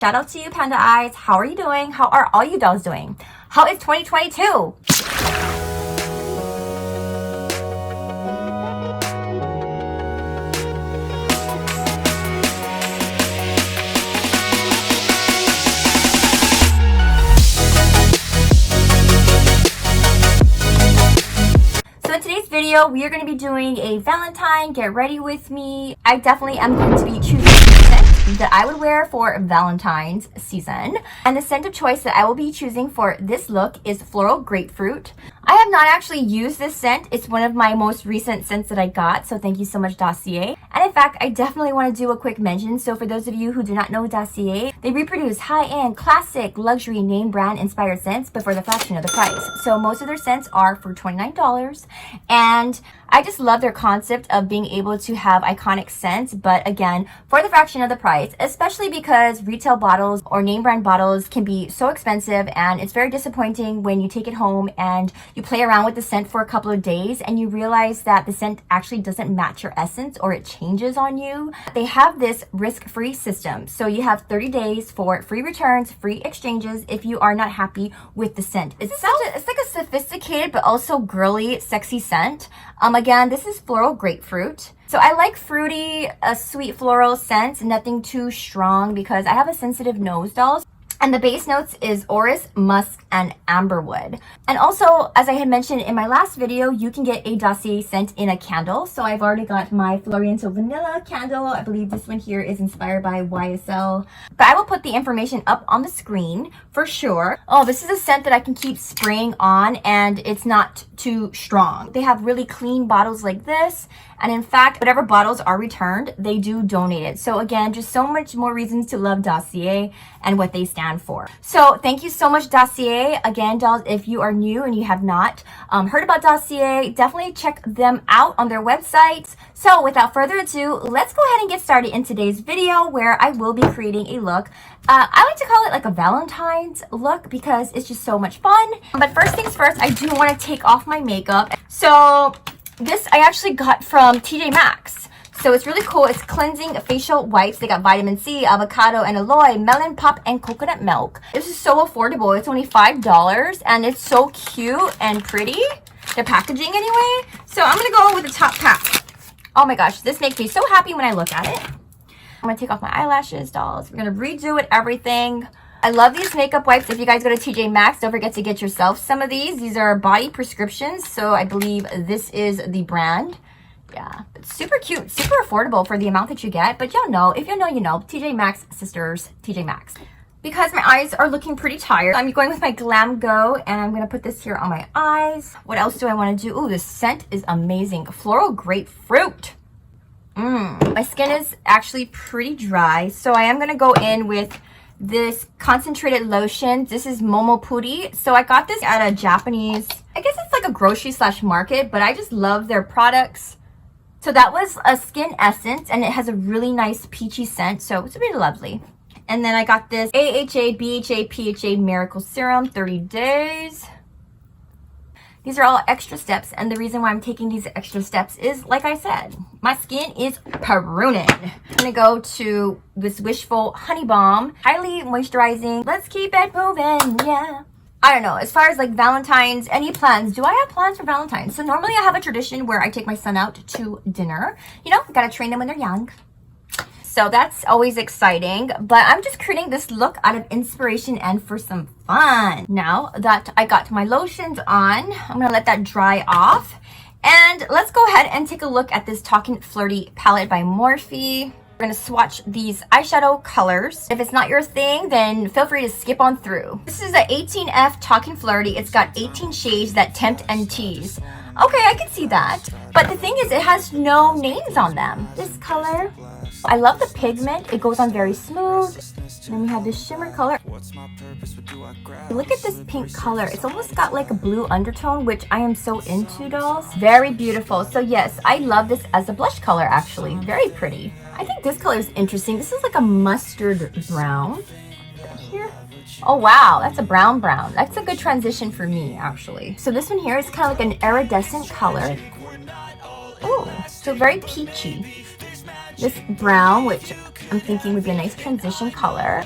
Shout out to you, Panda Eyes. How are you doing? How are all you dolls doing? How is 2022? So in today's video, we are going to be doing a Valentine get ready with me. I definitely am going to be choosing a scent that I would wear for Valentine's season. And the scent of choice that I will be choosing for this look is Floral Grapefruit. I have not actually used this scent. It's one of my most recent scents that I got, so thank you so much, Dossier. And in fact, I definitely want to do a quick mention. So for those of you who do not know Dossier, they reproduce high-end, classic, luxury, name brand inspired scents, but for the fraction of the price. So most of their scents are for $29. And I just love their concept of being able to have iconic scents, but again, for the fraction of the price, especially because retail bottles or name brand bottles can be so expensive, and it's very disappointing when you take it home and you play around with the scent for a couple of days and you realize that the scent actually doesn't match your essence or it changes on you. They have this risk-free system. So you have 30 days for free returns, free exchanges if you are not happy with the scent. It's like a sophisticated but also girly, sexy scent. Again, this is Floral Grapefruit. So I like fruity, sweet floral scents, nothing too strong because I have a sensitive nose, dolls. And the base notes is orris, musk, and amberwood. And also, as I had mentioned in my last video, you can get a Dossier scent in a candle. So I've already got my Floriento Vanilla candle. I believe this one here is inspired by YSL. But I will put the information up on the screen for sure. Oh, this is a scent that I can keep spraying on and it's not too strong. They have really clean bottles like this. And in fact, whatever bottles are returned, they do donate it. So again, just so much more reasons to love Dossier and what they stand for. So thank you so much, Dossier. Again, dolls, if you are new and you have not heard about Dossier, definitely check them out on their website. So without further ado, let's go ahead and get started in today's video where I will be creating a look. I like to call it like a Valentine's look because it's just so much fun. But first things first, I do want to take off my makeup. So this I actually got from TJ Maxx. So it's really cool. It's cleansing facial wipes. They got vitamin C, avocado and aloe, melon pop, and coconut milk. This is so affordable. It's only $5 and it's so cute and pretty. The packaging anyway. So I'm gonna go with the top pack. Oh my gosh, this makes me so happy when I look at it. I'm gonna take off my eyelashes, dolls. We're gonna redo it, everything. I love these makeup wipes. If you guys go to TJ Maxx, don't forget to get yourself some of these. These are body prescriptions, so I believe this is the brand. Yeah, it's super cute, super affordable for the amount that you get. But y'all know, if you know, you know. TJ Maxx sisters, TJ Maxx. Because my eyes are looking pretty tired, I'm going with my Glam Go, and I'm gonna put this here on my eyes. What else do I want to do? Ooh, this scent is amazing. Floral Grapefruit. My skin is actually pretty dry, so I am gonna go in with this concentrated lotion. This is Momopuri. So I got this at a Japanese, I guess it's like a grocery slash market, but I just love their products. So that was a skin essence and it has a really nice peachy scent. So it's really lovely. And then I got this AHA, BHA, PHA Miracle Serum, 30 days. These are all extra steps, and the reason why I'm taking these extra steps is, like I said, my skin is pruning. I'm gonna go to this Wishful Honey Balm, highly moisturizing. Let's keep it moving, yeah. I don't know, as far as like Valentine's, any plans? Do I have plans for Valentine's? So normally I have a tradition where I take my son out to dinner. You know, gotta train them when they're young. So that's always exciting, but I'm just creating this look out of inspiration and for some fun. Now that I got my lotions on, I'm gonna let that dry off. And let's go ahead and take a look at this Talkin' Flirty palette by Morphe. We're gonna swatch these eyeshadow colors. If it's not your thing, then feel free to skip on through. This is a 18F Talkin' Flirty. It's got 18 shades that tempt and tease. Okay, I can see that. But the thing is, it has no names on them. This color, I love the pigment. It goes on very smooth. And then we have this shimmer color. Look at this pink color. It's almost got like a blue undertone, which I am so into, dolls. Very beautiful. So yes, I love this as a blush color, actually. Very pretty. I think this color is interesting. This is like a mustard brown. Here. Oh wow, that's a brown. That's a good transition for me, actually. So this one here is kind of like an iridescent color. Oh, so very peachy. This brown, which I'm thinking would be a nice transition color.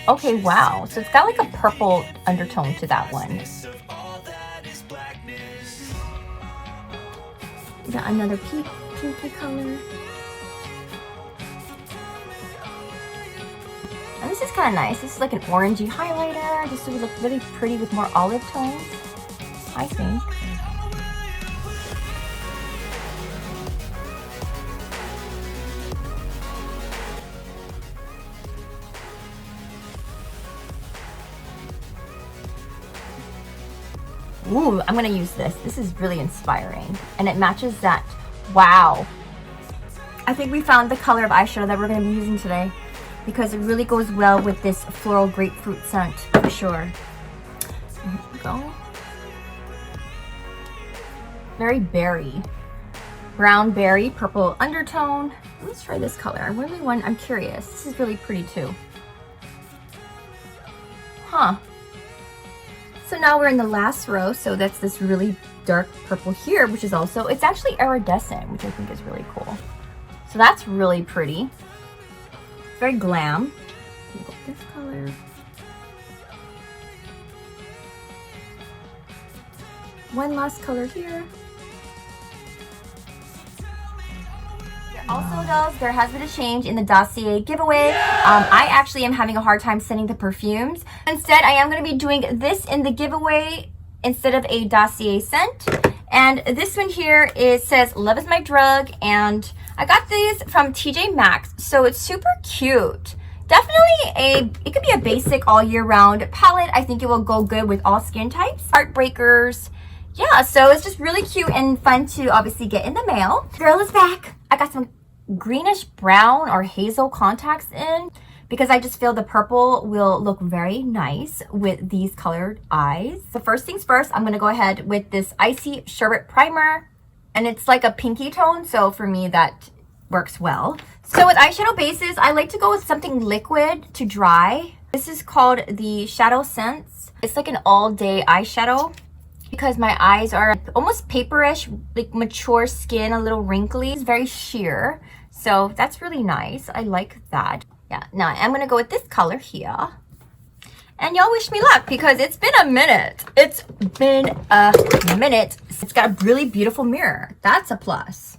Okay, wow. So it's got like a purple undertone to that one. Got another pinky color. And this is kind of nice. This is like an orangey highlighter. This would look really pretty with more olive tones, I think. Ooh, I'm gonna use this. This is really inspiring. And it matches that. Wow. I think we found the color of eyeshadow that we're gonna be using today because it really goes well with this floral grapefruit scent for sure. Here we go. Very berry. Brown berry, purple undertone. Let's try this color. I'm curious. This is really pretty too. Huh. So now we're in the last row, so that's this really dark purple here, which is also, it's actually iridescent, which I think is really cool. So that's really pretty. It's very glam. This color. One last color here. Also, though, there has been a change in the Dossier giveaway. I actually am having a hard time sending the perfumes. Instead, I am going to be doing this in the giveaway instead of a Dossier scent. And this one here says Love is My Drug, and I got these from TJ Maxx, so it's super cute. Definitely it could be a basic all year round palette. I think it will go good with all skin types. Heartbreakers. Yeah, so it's just really cute and fun to obviously get in the mail. Girl is back. I got some greenish brown or hazel contacts in because I just feel the purple will look very nice with these colored eyes. So first things first, I'm going to go ahead with this Icy Sherbet Primer. And it's like a pinky tone, so for me that works well. So with eyeshadow bases, I like to go with something liquid to dry. This is called the Shadow Sense. It's like an all-day eyeshadow, because my eyes are almost paperish, like mature skin, a little wrinkly. It's very sheer, so that's really nice. I like that. Yeah, now I'm gonna go with this color here. And y'all wish me luck because it's been a minute. It's been a minute. It's got a really beautiful mirror. That's a plus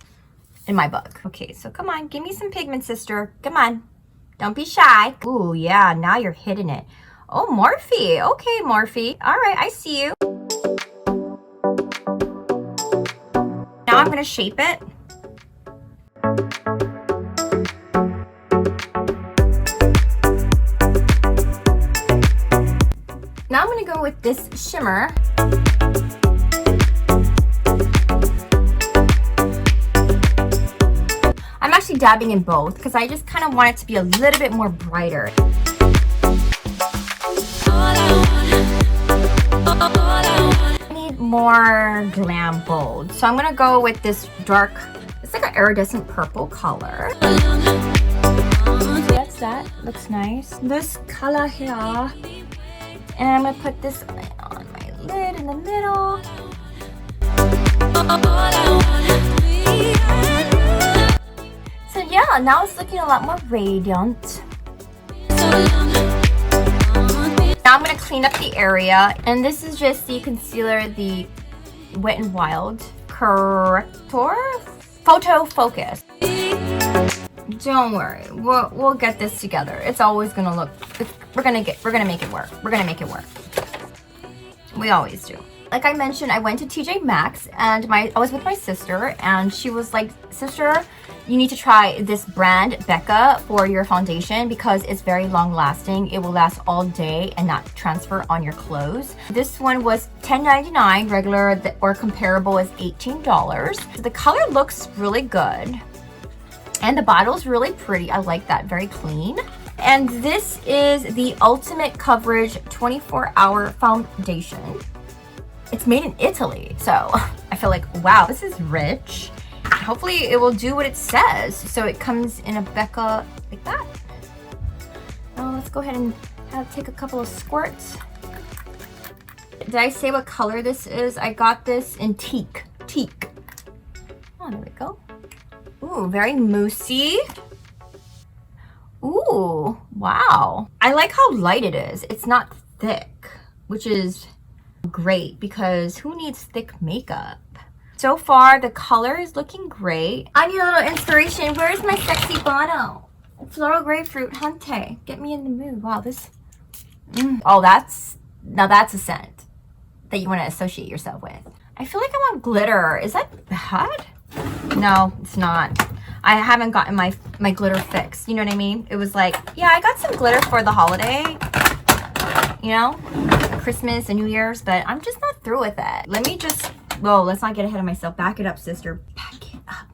in my book. Okay, so come on, give me some pigment, sister. Come on, don't be shy. Ooh, yeah, now you're hitting it. Oh, Morphe. Okay, Morphe. All right, I see you. Now I'm going to shape it. Now I'm going to go with this shimmer. I'm actually dabbing in both because I just kind of want it to be a little bit more brighter. More glam bold, so I'm gonna go with this dark, it's like an iridescent purple color. That's that, looks nice. This color here, and I'm gonna put this on my lid in the middle. So yeah, now it's looking a lot more radiant. Now I'm going to clean up the area, and this is just the concealer, the Wet n Wild Corrector Photo Focus. Don't worry, we'll get this together. It's always going to look, we're going to make it work. We're going to make it work. We always do. Like I mentioned, I went to TJ Maxx, and I was with my sister, and she was like, sister, you need to try this brand Becca for your foundation because it's very long lasting. It will last all day and not transfer on your clothes. This one was $10.99, regular or comparable is $18. The color looks really good. And the bottle's really pretty. I like that, very clean. And this is the Ultimate Coverage 24-Hour Foundation. It's made in Italy, so I feel like, wow, this is rich. Hopefully it will do what it says. So it comes in a Becca like that. Now let's go ahead and take a couple of squirts. Did I say what color this is? I got this in teak. Oh, there we go. Ooh, very moussey. Ooh, wow. I like how light it is. It's not thick, which is great because who needs thick makeup? So far, the color is looking great. I need a little inspiration. Where's my sexy bottle? Floral grapefruit Hunte. Get me in the mood. Wow, this... Oh, now that's a scent that you want to associate yourself with. I feel like I want glitter. Is that bad? No, it's not. I haven't gotten my glitter fix. You know what I mean? It was like, yeah, I got some glitter for the holiday, you know, Christmas and New Year's, but I'm just not through with it. Let me just, whoa, let's not get ahead of myself. Back it up, sister. Back it up.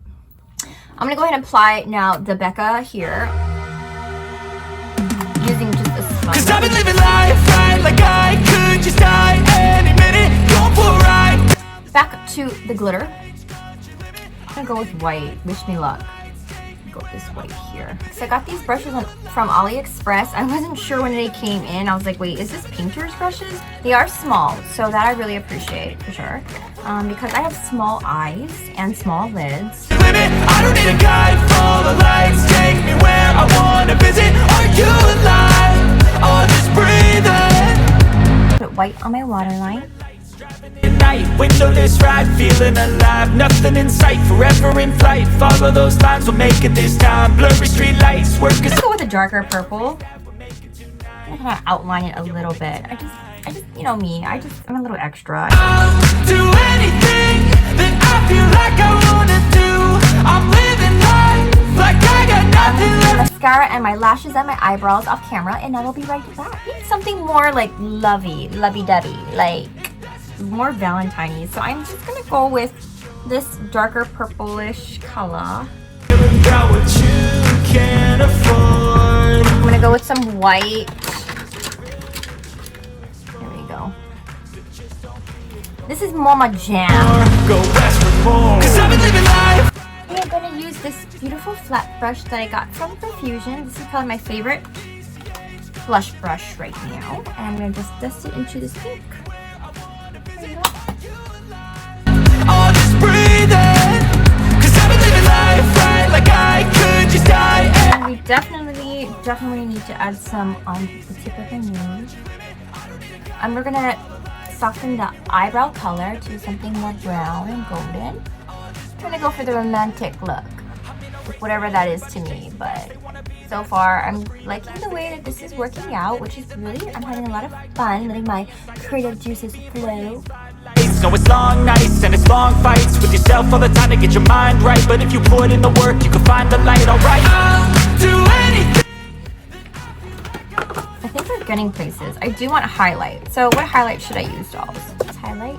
I'm gonna go ahead and apply now the Becca here, using just a sponge. 'Cause I've been living life right like I could just die any minute. Going for a ride. Back to the glitter. I'm gonna go with white. Wish me luck. Go with this white here. So I got these brushes from AliExpress. I wasn't sure when they came in. I was like, wait, is this painter's brushes? They are small, so that I really appreciate for sure. Because I have small eyes and small lids. I don't need a guide, follow the lights, take me where I wanna visit. Are you alive? Or just breathing? Put white on my waterline. Night, windowless ride, feeling alive, nothing in sight, forever in flight. Follow those lines, we'll make it this time. Blurry street lights, work is. Let's go with a darker purple. I'm gonna outline it a little bit. I just, you know me. I'm a little extra. I'll do anything that I feel like I wanna do. I'm living life like I got nothing left. Mascara and my lashes and my eyebrows off camera, and I will be right back. I need something more like lovey-dovey, like more Valentine-y. So I'm just gonna go with this darker purplish color. About what you can afford. I'm gonna go with some white. There we go. This is more my jam. Go west with more. 'Cause I've been living life. I'm gonna use this beautiful flat brush that I got from Profusion. This is probably my favorite blush brush right now. And I'm gonna just dust it into this pink. I'll just breathe in. 'Cause I've been living life right like I could just die. And we definitely need to add some on the tip of the nose. And we're gonna soften the eyebrow color to something more brown and golden. I'm gonna go for the romantic look, whatever that is to me, but so far I'm liking the way that this is working out, which is really, I'm having a lot of fun letting my creative juices flow. No, it's long nights and it's long fights with yourself all the time to get your mind right. But if you put in the work, you can find the light, alright? I'll do anything. I think we're getting places. I do want a highlight. So what highlight should I use, dolls? This highlight?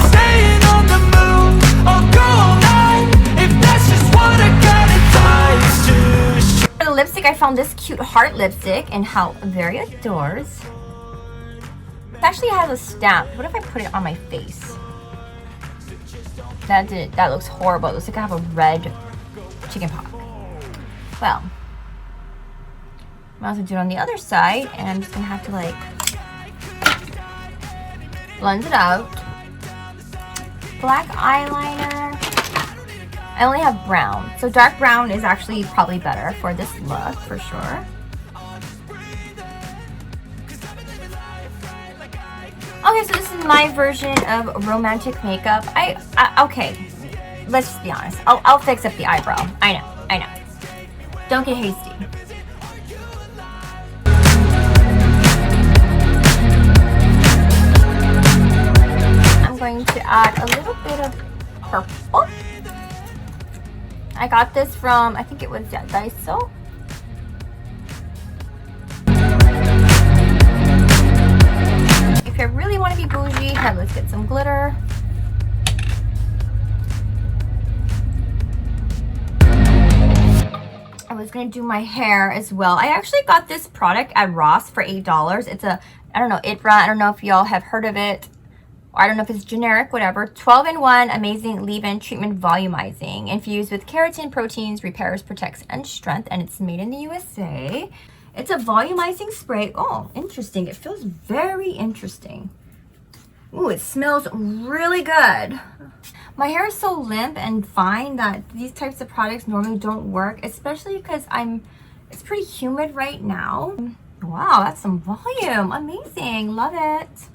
Staying on the moon, I'll go all night. If that's just what I got advice to. For the lipstick, I found this cute heart lipstick and how very adores. It actually has a stamp. What if I put it on my face? That looks horrible. It looks like I have a red chicken pox. Well, I'm also do it on the other side, and I'm just gonna have to like blend it out. Black eyeliner. I only have brown, so dark brown is actually probably better for this look for sure. Okay, so this is my version of romantic makeup. Okay, let's just be honest. I'll fix up the eyebrow. I know. Don't get hasty. I'm going to add a little bit of purple. I got this from, I think it was Daiso. If I really want to be bougie, let's get some glitter. I was going to do my hair as well. I actually got this product at Ross for $8. It's a, I don't know, I don't know if y'all have heard of it. Or I don't know if it's generic, whatever. 12-in-1 amazing leave-in treatment volumizing. Infused with keratin, proteins, repairs, protects, and strength. And it's made in the USA. It's a volumizing spray. Oh, interesting. It feels very interesting. Ooh, it smells really good. My hair is so limp and fine that these types of products normally don't work, especially because it's pretty humid right now. Wow, that's some volume. Amazing. Love it.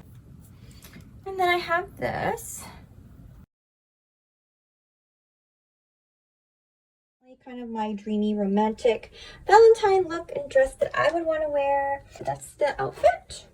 And then I have this. Kind of my dreamy romantic Valentine look and dress that I would want to wear. That's the outfit.